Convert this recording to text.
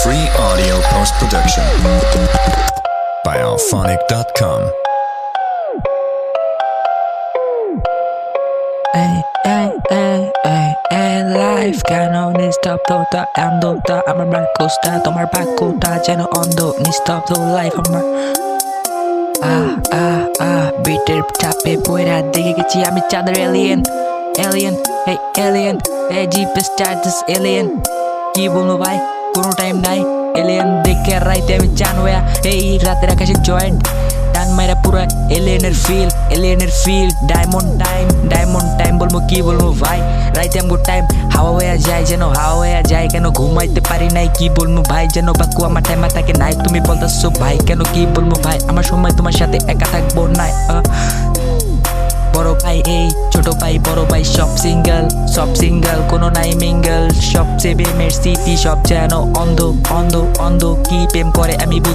Free audio post-production by alphonic.com. Life কেন নিস্তব্ধ অন্ধতা আমার বাক্যটা তোমার বাক্যটা যেন অন্ধ নিস্তব্ধ লাইফ আমার বিটের চাপে পয়রা দেখে গেছি আমি চাঁদের এলিয়েন এলিয়েন এই এলিয়েন এই জিপ স্টার্টস এলিয়েন কি বলবো ভাই কোনো টাইম নাই এলিয়েন দেখে রাইতে আমি চান হইয়া এই রাতের আকাশে জয়েন্ট টান মাইরা পুরো এলিয়েনের ফিল ডায়মন্ড টাইম বলবো কি বলবো ভাই রাইতে আমগো টাইম হাওয়া হয়ে যায় যেন হাওয়া হয়ে যায় কেন ঘুমাইতে পারি নাই কি বলবো ভাই যেন বাকু আমার টাইম থাকে নাই তুমি বলতেছো ভাই কেন কি বলবো ভাই আমার সময় তোমার সাথে একা থাকবো না বড় ভাই এই ছোট ভাই বড় ভাই সব সিঙ্গেল কোনো নাই মিঙ্গল সবচেয়ে প্রেমের স্মৃতি সব যেন অন্ধ কি প্রেম করে আমি বুঝি